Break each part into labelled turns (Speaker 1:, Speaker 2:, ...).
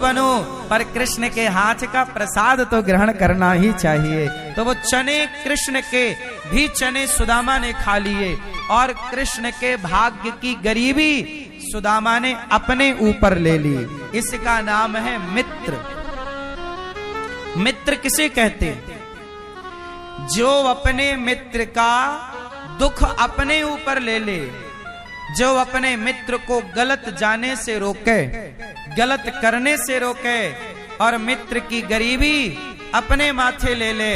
Speaker 1: बनो, पर कृष्ण के हाथ का प्रसाद तो ग्रहण करना ही चाहिए। तो वो चने कृष्ण के भी चने सुदामा ने खा लिए और कृष्ण के भाग्य की गरीबी सुदामा ने अपने ऊपर ले ली। इसका नाम है मित्र। मित्र किसे कहते हैं? जो अपने मित्र का दुख अपने ऊपर ले ले, जो अपने मित्र को गलत जाने से रोके, गलत करने से रोके और मित्र की गरीबी अपने माथे ले ले,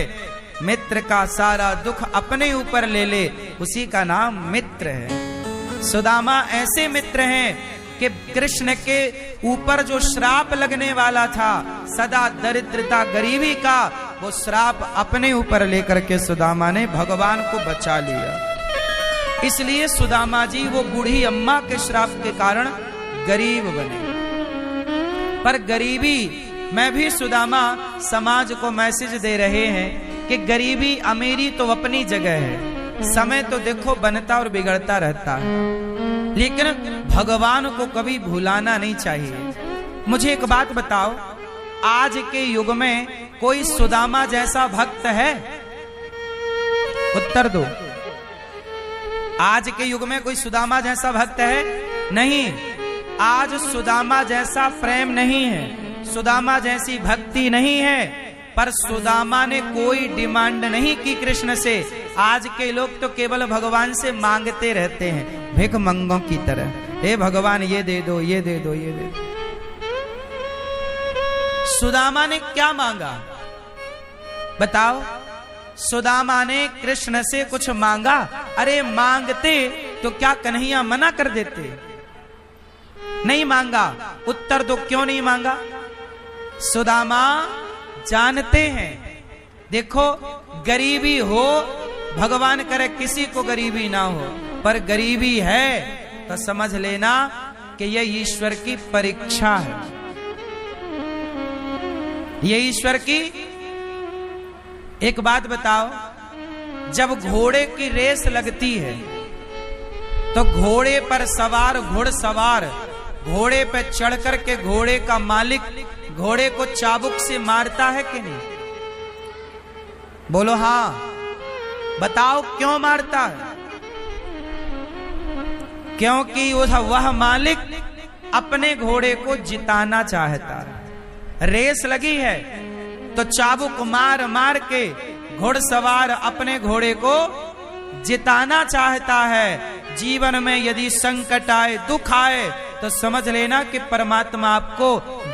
Speaker 1: मित्र का सारा दुख अपने ऊपर ले ले, उसी का नाम मित्र है। सुदामा ऐसे मित्र हैं कि कृष्ण के ऊपर जो श्राप लगने वाला था सदा दरिद्रता गरीबी का, वो श्राप अपने ऊपर लेकर के सुदामा ने भगवान को बचा लिया। इसलिए सुदामा जी वो बूढ़ी अम्मा के श्राप के कारण गरीब बने। पर गरीबी में भी सुदामा समाज को मैसेज दे रहे हैं कि गरीबी अमीरी तो अपनी जगह है, समय तो देखो बनता और बिगड़ता रहता है, लेकिन भगवान को कभी भुलाना नहीं चाहिए। मुझे एक बात बताओ, आज के युग में कोई सुदामा जैसा भक्त है? उत्तर दो। आज के युग में कोई सुदामा जैसा भक्त है? नहीं। आज सुदामा जैसा प्रेम नहीं है, सुदामा जैसी भक्ति नहीं है, पर सुदामा ने कोई डिमांड नहीं की कृष्ण से। आज के लोग तो केवल भगवान से मांगते रहते हैं, भिख मंगों की तरह, हे भगवान ये दे दो, ये दे दो, ये दे दो। सुदामा ने क्या मांगा बताओ? सुदामा ने कृष्ण से कुछ मांगा? अरे मांगते तो क्या कन्हैया मना कर देते? नहीं मांगा। उत्तर दो, क्यों नहीं मांगा? सुदामा जानते हैं, देखो गरीबी हो, भगवान करे किसी को गरीबी ना हो, पर गरीबी है तो समझ लेना कि यह ईश्वर की परीक्षा है। ये ईश्वर की। एक बात बताओ, जब घोड़े की रेस लगती है तो घोड़े पर सवार घुड़सवार घोड़े पे चढ़ कर के घोड़े का मालिक घोड़े को चाबुक से मारता है कि नहीं? बोलो हाँ। बताओ क्यों मारता है? क्योंकि वह मालिक अपने घोड़े को जिताना चाहता है। रेस लगी है तो चाबुक मार मार के घुड़सवार अपने घोड़े को जिताना चाहता है। जीवन में यदि संकट आए, दुख आए, तो समझ लेना कि परमात्मा आपको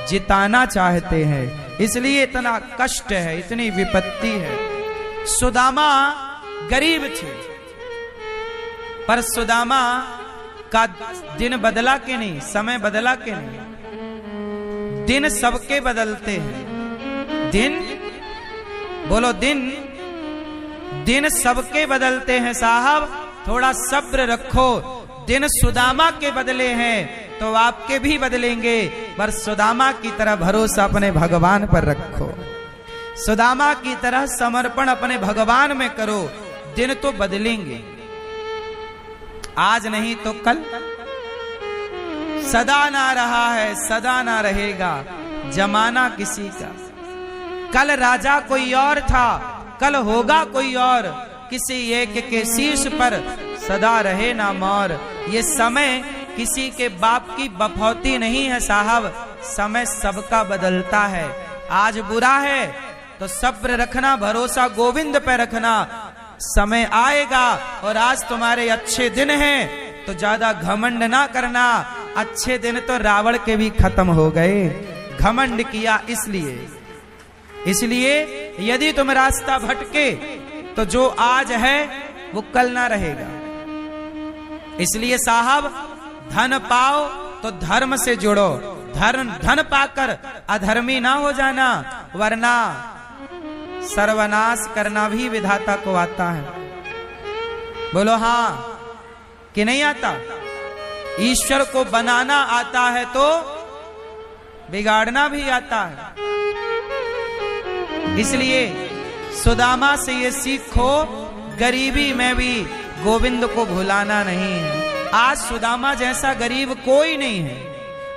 Speaker 1: जिताना चाहते हैं, इसलिए इतना कष्ट है, इतनी विपत्ति है। सुदामा गरीब थे, पर सुदामा का दिन बदला कि नहीं? समय बदला कि नहीं? दिन सबके बदलते हैं। दिन, बोलो दिन सबके बदलते हैं साहब, थोड़ा सब्र रखो। दिन सुदामा के बदले हैं तो आपके भी बदलेंगे, पर सुदामा की तरह भरोसा अपने भगवान पर रखो, सुदामा की तरह समर्पण अपने भगवान में करो। दिन तो बदलेंगे, आज नहीं तो कल। सदा ना रहा है, सदा ना रहेगा जमाना किसी का। कल राजा कोई और था, कल होगा कोई और, किसी एक के शीश पर सदा रहे ना मोर। ये समय किसी के बाप की बफौती नहीं है साहब, समय सबका बदलता है। आज बुरा है तो सब्र रखना, भरोसा गोविंद पे रखना, समय आएगा। और आज तुम्हारे अच्छे दिन हैं तो ज्यादा घमंड ना करना, अच्छे दिन तो रावण के भी खत्म हो गए, घमंड किया इसलिए यदि तुम रास्ता भटके तो जो आज है वो कल ना रहेगा। इसलिए साहब, धन पाओ तो धर्म से जुड़ो, धन पाकर अधर्मी ना हो जाना, वरना सर्वनाश करना भी विधाता को आता है। बोलो हाँ कि नहीं आता? ईश्वर को बनाना आता है तो बिगाड़ना भी आता है। इसलिए सुदामा से ये सीखो, गरीबी में भी गोविंद को भुलाना नहीं है। आज सुदामा जैसा गरीब कोई नहीं है।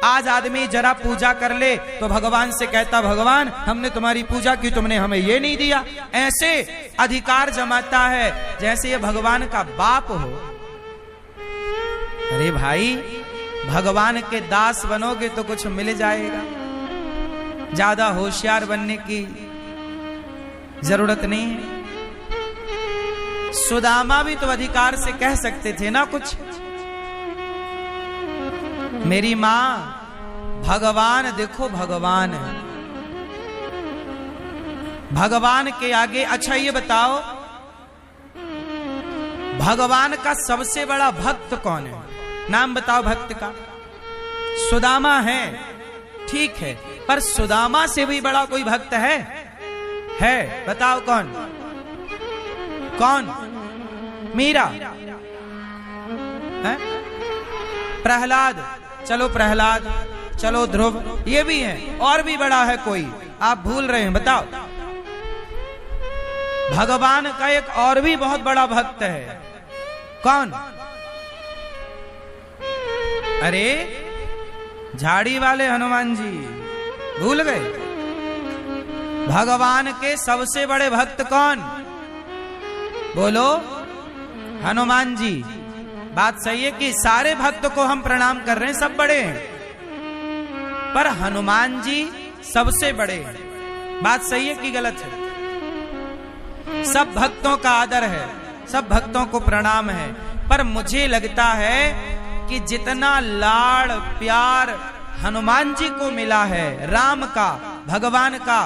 Speaker 1: आज आदमी जरा पूजा कर ले तो भगवान से कहता भगवान हमने तुम्हारी पूजा की, तुमने हमें ये नहीं दिया। ऐसे अधिकार जमाता है जैसे ये भगवान का बाप हो। अरे भाई, भगवान के दास बनोगे तो कुछ मिल जाएगा, ज्यादा होशियार बनने की जरूरत नहीं है। सुदामा भी तो अधिकार से कह सकते थे ना कुछ, मेरी मां भगवान देखो भगवान है, भगवान के आगे। अच्छा ये बताओ भगवान का सबसे बड़ा भक्त कौन है? नाम बताओ भक्त का। सुदामा है, ठीक है, पर सुदामा से भी बड़ा कोई भक्त है? बताओ कौन? कौन? मीरा है? प्रहलाद, चलो प्रहलाद, चलो ध्रुव, ये भी है। और भी बड़ा है कोई? आप भूल रहे हैं, बताओ। भगवान का एक और भी बहुत बड़ा भक्त है, कौन? अरे झाड़ी वाले हनुमान जी, भूल गए? भगवान के सबसे बड़े भक्त कौन? बोलो। हनुमान जी। बात सही है कि सारे भक्त को हम प्रणाम कर रहे हैं, सब बड़े हैं, पर हनुमान जी सबसे बड़े हैं। बात सही है कि गलत है? सब भक्तों का आदर है, सब भक्तों को प्रणाम है, पर मुझे लगता है कि जितना लाड़ प्यार हनुमान जी को मिला है, राम का, भगवान का,